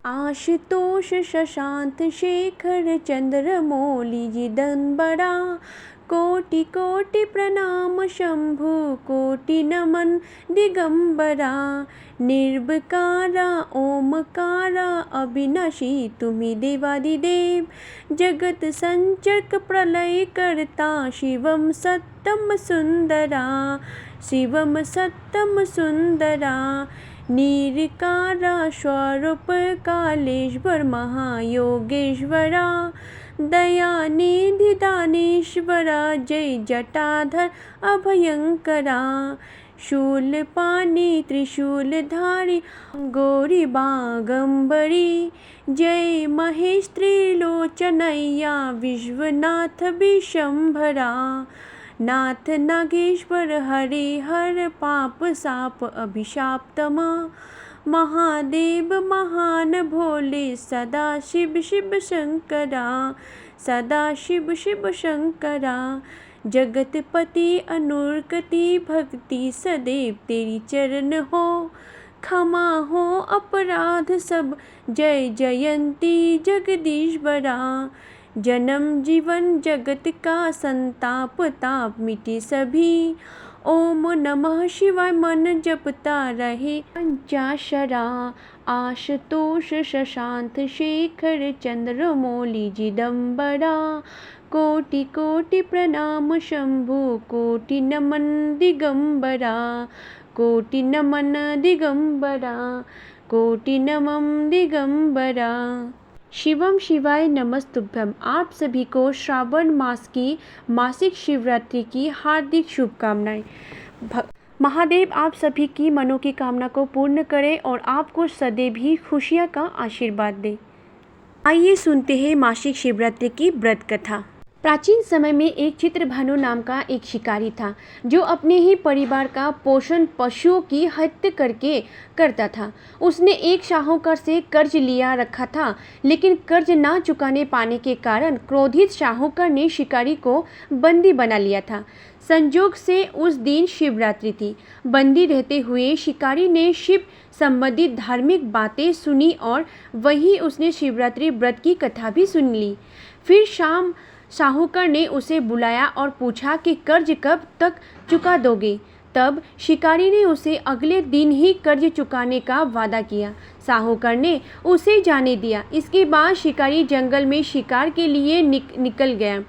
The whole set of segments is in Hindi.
आशुतोष शशांत शेखर चंद्रमौली जिदंबरा, कोटि कोटि प्रणाम शंभु कोटि नमन दिगंबरा। निर्विकारा ओमकारा अविनाशी तुम्ही देवादिदेव, जगत संचरक प्रलय करता शिवम सत्तम सुंदरा, शिवम सत्तम सुंदरा। निरकारा स्वरूप कालेश्वर महायोगेश्वरा, दयानिधि दानेश्वरा जय जटाधर अभयंकरा। शूलपाणि त्रिशूलधारी गौरी बागंबरी, जय महेश त्रिलोचनैया विश्वनाथ विशंभरा। नाथ नागेश्वर हरे हर पाप साप अभिशापतमा, महादेव महान भोले सदा शिव शिव शंकरा, सदा शिव शिव शंकरा। जगतपति अनुरकति भक्ति सदैव तेरी चरण हो, क्षमा हो अपराध सब जय जयंती जगदीश्वरा। जन्म जीवन जगत का संताप ताप मिटे सभी, ओम नमः शिवाय मन जपता रहे पंचाक्षरा। आशुतोष शशांत शेखर चंद्रमौली जिदंबरा, कोटि कोटि प्रणाम शंभु कोटि नमन दिगंबरा, कोटि नमन दिगंबरा, कोटि नमन दिगंबरा। शिवम शिवाय नमस्तुभ्यम। आप सभी को श्रावण मास की मासिक शिवरात्रि की हार्दिक शुभकामनाएं। महादेव आप सभी की मनों की कामना को पूर्ण करें और आपको सदैव ही खुशियां का आशीर्वाद दे। आइए सुनते हैं मासिक शिवरात्रि की व्रत कथा। प्राचीन समय में एक चित्रभानु नाम का एक शिकारी था, जो अपने ही परिवार का पोषण पशुओं की हत्या करके करता था। उसने एक साहूकार से कर्ज लिया रखा था, लेकिन कर्ज ना चुकाने पाने के कारण क्रोधित साहूकार ने शिकारी को बंदी बना लिया था। संजोग से उस दिन शिवरात्रि थी। बंदी रहते हुए शिकारी ने शिव संबंधित धार्मिक बातें सुनी और वहीं उसने शिवरात्रि व्रत की कथा भी सुन ली। फिर शाम साहूकार ने उसे बुलाया और पूछा कि कर्ज कब तक चुका दोगे। तब शिकारी ने उसे अगले दिन ही कर्ज चुकाने का वादा किया। साहूकार ने उसे जाने दिया। इसके बाद शिकारी जंगल में शिकार के लिए निकल गया।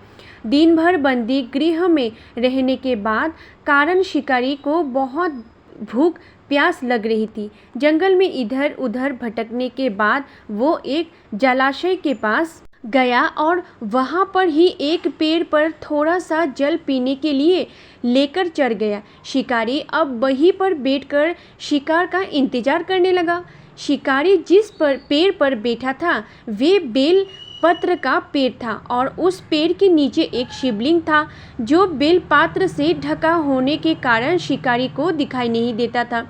दिन भर बंदी गृह में रहने के बाद कारण शिकारी को बहुत भूख प्यास लग रही थी। जंगल में इधर उधर भटकने के बाद वो एक जलाशय के पास गया और वहाँ पर ही एक पेड़ पर थोड़ा सा जल पीने के लिए लेकर चढ़ गया। शिकारी अब वहीं पर बैठकर शिकार का इंतजार करने लगा। शिकारी जिस पेड़ पर बैठा था वे बेल पत्र का पेड़ था और उस पेड़ के नीचे एक शिवलिंग था, जो बेल पात्र से ढका होने के कारण शिकारी को दिखाई नहीं देता था।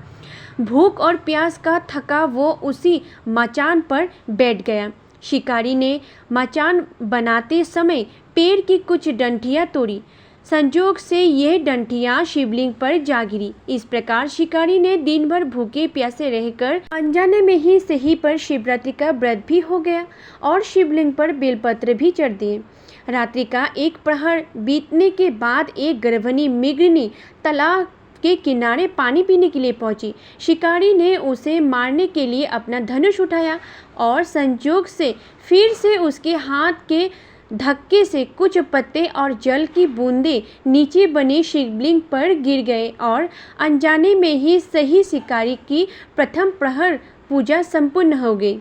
भूख और प्यास का थका वो उसी मचान पर बैठ गया। शिकारी ने मचान बनाते समय पेड़ की कुछ डंठियां तोड़ी। संजोग से यह डंठियां शिवलिंग पर जा गिरी। इस प्रकार शिकारी ने दिन भर भूखे प्यासे रहकर अनजाने में ही सही पर शिवरात्रि का व्रत भी हो गया और शिवलिंग पर बेलपत्र भी चढ़ दिए। रात्रि का एक प्रहर बीतने के बाद एक गर्भवती मृगनी तालाब के किनारे पानी पीने के लिए पहुंची। शिकारी ने उसे मारने के लिए अपना धनुष उठाया और संजोग से फिर से उसके हाथ के धक्के से कुछ पत्ते और जल की बूंदें नीचे बने शिवलिंग पर गिर गए और अनजाने में ही सही शिकारी की प्रथम प्रहर पूजा संपूर्ण हो गई।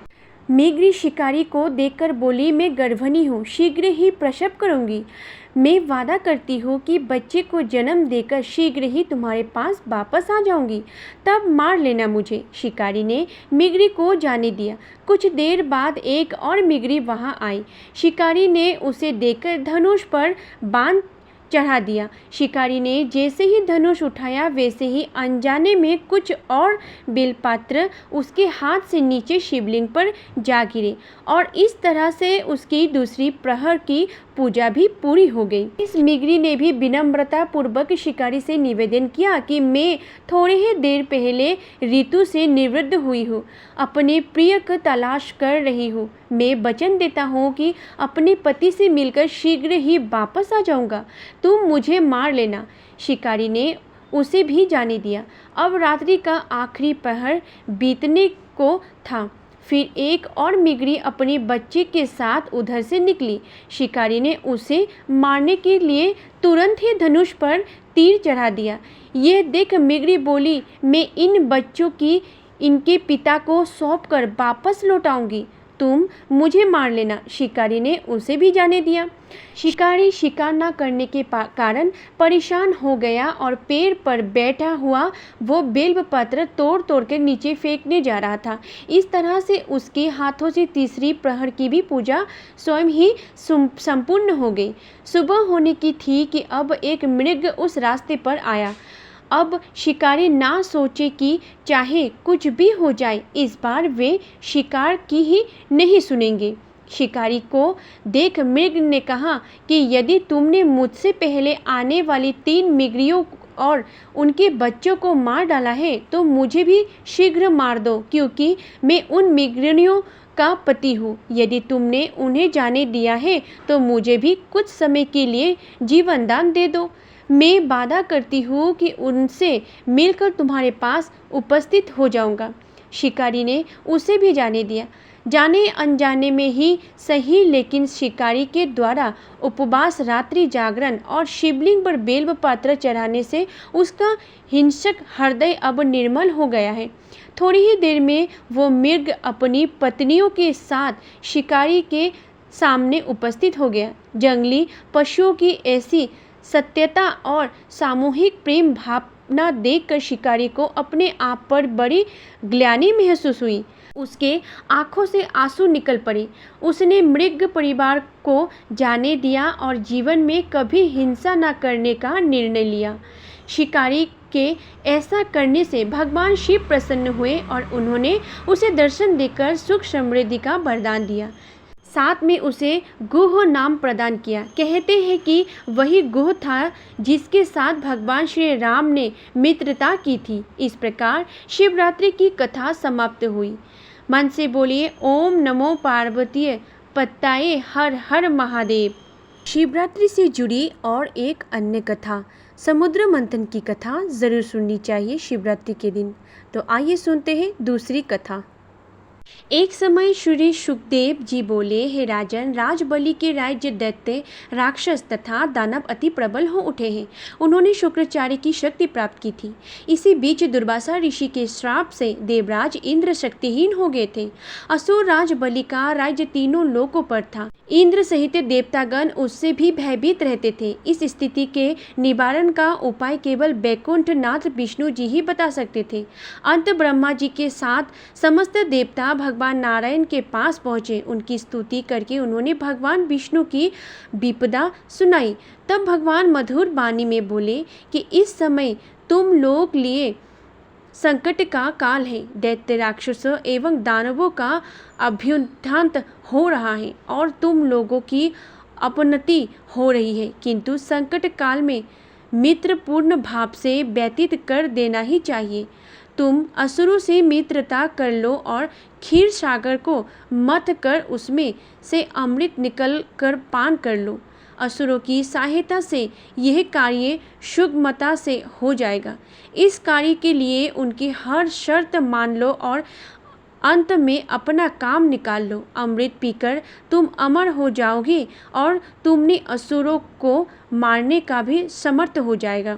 मृग शिकारी को देखकर बोली, मैं गर्भिणी हूँ, शीघ्र ही प्रसव करूँगी। मैं वादा करती हूँ कि बच्चे को जन्म देकर शीघ्र ही तुम्हारे पास वापस आ जाऊंगी, तब मार लेना मुझे। शिकारी ने मृग को जाने दिया। कुछ देर बाद एक और मृग वहाँ आई। शिकारी ने उसे देखकर धनुष पर बाण चढ़ा दिया। शिकारी ने जैसे ही धनुष उठाया वैसे ही अनजाने में कुछ और बेलपत्र उसके हाथ से नीचे शिवलिंग पर जा गिरे और इस तरह से उसकी दूसरी प्रहर की पूजा भी पूरी हो गई। इस मिगरी ने भी विनम्रता पूर्वक शिकारी से निवेदन किया कि मैं थोड़े ही देर पहले ऋतु से निवृत्त हुई हूँ, अपने प्रिय को तलाश कर रही हूँ। मैं वचन देता हूँ कि अपने पति से मिलकर शीघ्र ही वापस आ जाऊँगा, तुम मुझे मार लेना। शिकारी ने उसे भी जाने दिया। अब रात्रि का आखिरी पहर बीतने को था। फिर एक और मिगरी अपने बच्चे के साथ उधर से निकली। शिकारी ने उसे मारने के लिए तुरंत ही धनुष पर तीर चढ़ा दिया। यह देख मिगरी बोली, मैं इन बच्चों की इनके पिता को सौंपकर वापस लौटाऊंगी, तुम मुझे मार लेना। शिकारी ने उसे भी जाने दिया। शिकारी शिकार न करने के कारण परेशान हो गया और पेड़ पर बैठा हुआ वो बेलपत्र तोड़ तोड़ कर नीचे फेंकने जा रहा था। इस तरह से उसके हाथों से तीसरी प्रहर की भी पूजा स्वयं ही संपूर्ण हो गई। सुबह होने की थी कि अब एक मृग उस रास्ते पर आया। अब शिकारी ना सोचे कि चाहे कुछ भी हो जाए, इस बार वे शिकार की ही नहीं सुनेंगे। शिकारी को देख मृग ने कहा कि यदि तुमने मुझसे पहले आने वाली 3 मिगरियों और उनके बच्चों को मार डाला है तो मुझे भी शीघ्र मार दो, क्योंकि मैं उन मिगरियों का पति हूँ। यदि तुमने उन्हें जाने दिया है तो मुझे भी कुछ समय के लिए जीवन दान दे दो। मैं वादा करती हूँ कि उनसे मिलकर तुम्हारे पास उपस्थित हो जाऊँगा। शिकारी ने उसे भी जाने दिया। जाने अनजाने में ही सही, लेकिन शिकारी के द्वारा उपवास, रात्रि जागरण और शिवलिंग पर बेलपत्र चढ़ाने से उसका हिंसक हृदय अब निर्मल हो गया है। थोड़ी ही देर में वो मृग अपनी पत्नियों के साथ शिकारी के सामने उपस्थित हो गया। जंगली पशुओं की ऐसी सत्यता और सामूहिक प्रेम भावना देखकर शिकारी को अपने आप पर बड़ी ग्लानि महसूस हुई। उसके आंखों से आंसू निकल पड़े। उसने मृग परिवार को जाने दिया और जीवन में कभी हिंसा न करने का निर्णय लिया। शिकारी के ऐसा करने से भगवान शिव प्रसन्न हुए और उन्होंने उसे दर्शन देकर सुख समृद्धि का वरदान दिया। साथ में उसे गुह नाम प्रदान किया। कहते हैं कि वही गुह था जिसके साथ भगवान श्री राम ने मित्रता की थी। इस प्रकार शिवरात्रि की कथा समाप्त हुई। मन से बोलिए ओम नमो पार्वती पताये हर हर महादेव। शिवरात्रि से जुड़ी और एक अन्य कथा, समुद्र मंथन की कथा जरूर सुननी चाहिए शिवरात्रि के दिन। तो आइए सुनते हैं दूसरी कथा। एक समय श्री सुखदेव जी बोले, हे राजन, राजबलि के राज्य दैत्य, राक्षस तथा दानव अति प्रबल हो उठे हैं। उन्होंने शुक्राचार्य की शक्ति प्राप्त की थी। इसी बीच दुर्वासा ऋषि के श्राप से देवराज इंद्र शक्तिहीन हो गए थे। असुर राजबलि का राज्य तीनों लोकों पर था। इंद्र सहित देवतागण उससे भी भयभीत रहते थे। इस स्थिति के निवारण का उपाय केवल वैकुंठ नाथ विष्णु जी ही बता सकते थे। अंत ब्रह्मा जी के साथ समस्त देवता भगवान नारायण के पास पहुँचे। उनकी स्तुति करके उन्होंने भगवान विष्णु की विपदा सुनाई। तब भगवान मधुर वाणी में बोले कि इस समय तुम लोग लिए संकट का काल है। दैत्य, राक्षसों एवं दानवों का अभ्युत्थान हो रहा है और तुम लोगों की अपनति हो रही है, किंतु संकट काल में मित्रपूर्ण भाव से व्यतीत कर देना ही चाहिए। तुम असुरों से मित्रता कर लो और क्षीर सागर को मथ कर उसमें से अमृत निकल कर पान कर लो। असुरों की सहायता से यह कार्य सुगमता से हो जाएगा। इस कार्य के लिए उनकी हर शर्त मान लो और अंत में अपना काम निकाल लो। अमृत पीकर तुम अमर हो जाओगे और तुमने असुरों को मारने का भी समर्थ हो जाएगा।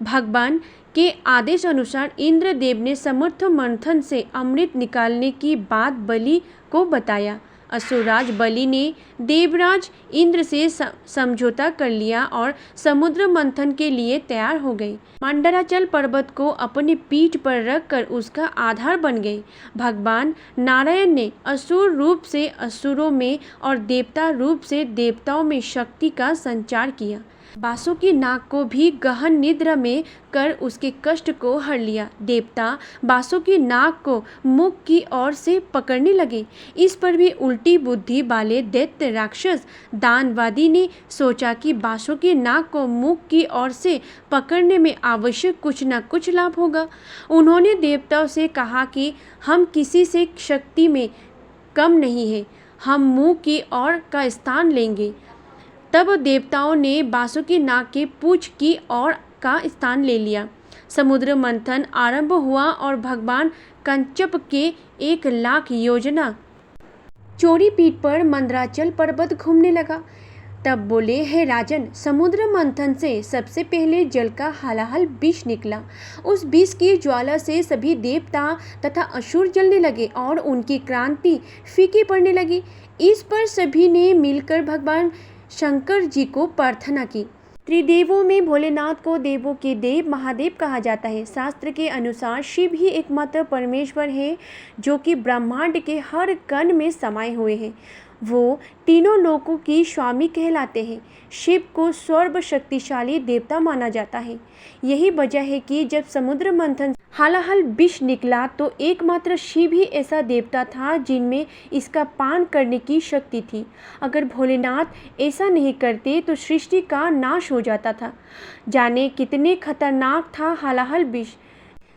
भगवान के आदेश अनुसार इंद्रदेव ने समुद्र मंथन से अमृत निकालने की बात बलि को बताया। असुरराज बलि ने देवराज इंद्र से समझौता कर लिया और समुद्र मंथन के लिए तैयार हो गए। मंडराचल पर्वत को अपनी पीठ पर रखकर उसका आधार बन गए। भगवान नारायण ने असुर रूप से असुरों में और देवता रूप से देवताओं में शक्ति का संचार किया। बासुकी नाग को भी गहन निद्रा में कर उसके कष्ट को हर लिया। देवता बासुकी नाग को मुख की ओर से पकड़ने लगे। इस पर भी उल्टी बुद्धि वाले दैत्य राक्षस दानवादी ने सोचा कि बासुकी नाग को मुख की ओर से पकड़ने में आवश्यक कुछ न कुछ लाभ होगा। उन्होंने देवताओं से कहा कि हम किसी से शक्ति में कम नहीं है, हम मुंह की ओर का स्थान लेंगे। तब देवताओं ने बासुकी नाग के पूंछ की ओर का स्थान ले लिया। समुद्र मंथन आरंभ हुआ और भगवान कंचप के 1,00,000 योजना चौड़ी पीठ पर मंदराचल पर्वत घूमने लगा। तब बोले, हे राजन, समुद्र मंथन से सबसे पहले जल का हलाहल विष निकला। उस विष की ज्वाला से सभी देवता तथा असुर जलने लगे और उनकी क्रांति फीकी पड़ने लगी। इस पर सभी ने मिलकर भगवान शंकर जी को प्रार्थना की। त्रिदेवों में भोलेनाथ को देवों के देव महादेव कहा जाता है। शास्त्र के अनुसार शिव ही एकमात्र परमेश्वर है जो कि ब्रह्मांड के हर कण में समाये हुए हैं। वो तीनों लोकों की स्वामी कहलाते हैं। शिव को सर्वशक्तिशाली देवता माना जाता है। यही वजह है कि जब समुद्र मंथन हलाहल विष निकला तो एकमात्र शिव ही ऐसा देवता था जिनमें इसका पान करने की शक्ति थी। अगर भोलेनाथ ऐसा नहीं करते तो सृष्टि का नाश हो जाता था। जाने कितने खतरनाक था हलाहल विष।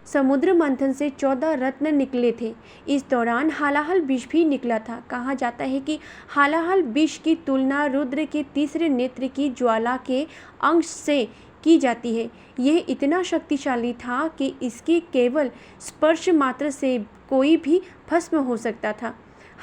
समुद्र मंथन से 14 रत्न निकले थे। इस दौरान हलाहल विष भी निकला था। कहा जाता है कि हलाहल विष की तुलना रुद्र के तीसरे नेत्र की ज्वाला के अंश से की जाती है। यह इतना शक्तिशाली था कि इसके केवल स्पर्श मात्र से कोई भी भस्म हो सकता था।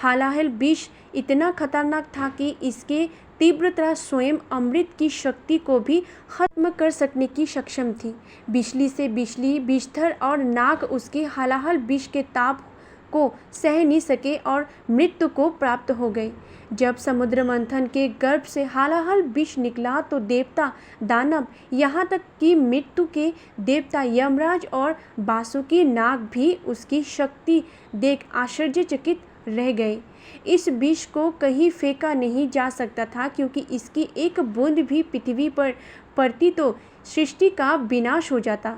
हलाहल विष इतना खतरनाक था कि इसके तीव्रता स्वयं अमृत की शक्ति को भी खत्म कर सकने की सक्षम थी। बिजली से बिजली, बिस्तर और नाग उसके हलाहल विष के ताप को सह नहीं सके और मृत्यु को प्राप्त हो गए। जब समुद्र मंथन के गर्भ से हलाहल विष निकला तो देवता, दानव, यहाँ तक कि मृत्यु के देवता यमराज और बासुकी नाग भी उसकी शक्ति देख आश्चर्यचकित रह गए। इस विष को कहीं फेंका नहीं जा सकता था क्योंकि इसकी एक बूंद भी पृथ्वी पर पड़ती तो सृष्टि का विनाश हो जाता।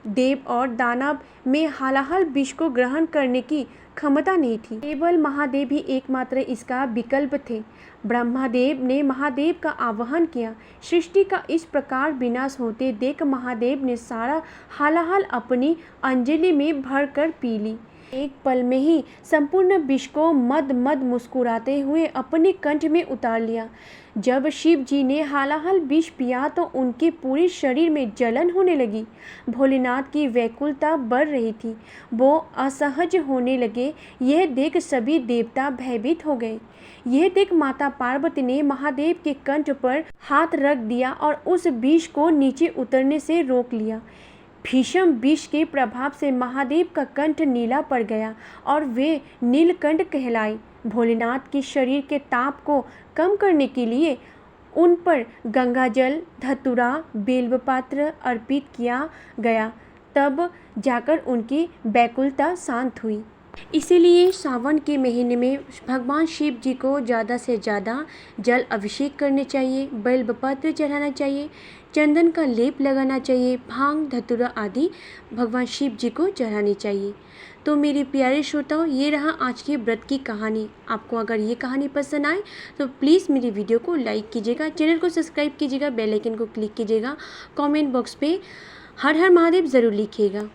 देव और दानव में हलाहल विष को ग्रहण करने की क्षमता नहीं थी। केवल महादेव ही एकमात्र इसका विकल्प थे। ब्रह्मदेव ने महादेव का आवाहन किया। सृष्टि का इस प्रकार विनाश होते देख महादेव ने सारा हलाहल अपनी अंजलि में भरकर पी ली। एक पल में ही संपूर्ण विष को मद मद मुस्कुराते हुए अपने कंठ में उतार लिया। जब शिव जी ने हलाहल विष पिया तो उनके पूरे शरीर में जलन होने लगी। भोलेनाथ की व्याकुलता बढ़ रही थी। वो असहज होने लगे। यह देख सभी देवता भयभीत हो गए। यह देख माता पार्वती ने महादेव के कंठ पर हाथ रख दिया और उस विष को नीचे उतरने से रोक लिया। भीषण विष के प्रभाव से महादेव का कंठ नीला पड़ गया और वे नीलकंठ कहलाए। भोलेनाथ के शरीर के ताप को कम करने के लिए उन पर गंगाजल, धतूरा, बेलपत्र अर्पित किया गया। तब जाकर उनकी व्याकुलता शांत हुई। इसीलिए सावन के महीने में भगवान शिव जी को ज़्यादा से ज़्यादा जल अभिषेक करने चाहिए, बेलपत्र चढ़ाना चाहिए, चंदन का लेप लगाना चाहिए, भांग, धतूरा आदि भगवान शिव जी को चढ़ानी चाहिए। तो मेरे प्यारे श्रोताओं, ये रहा आज के व्रत की कहानी। आपको अगर ये कहानी पसंद आए तो प्लीज़ मेरी वीडियो को लाइक कीजिएगा, चैनल को सब्सक्राइब कीजिएगा, बेल आइकन को क्लिक कीजिएगा, कमेंट बॉक्स पे हर हर महादेव ज़रूर लिखिएगा।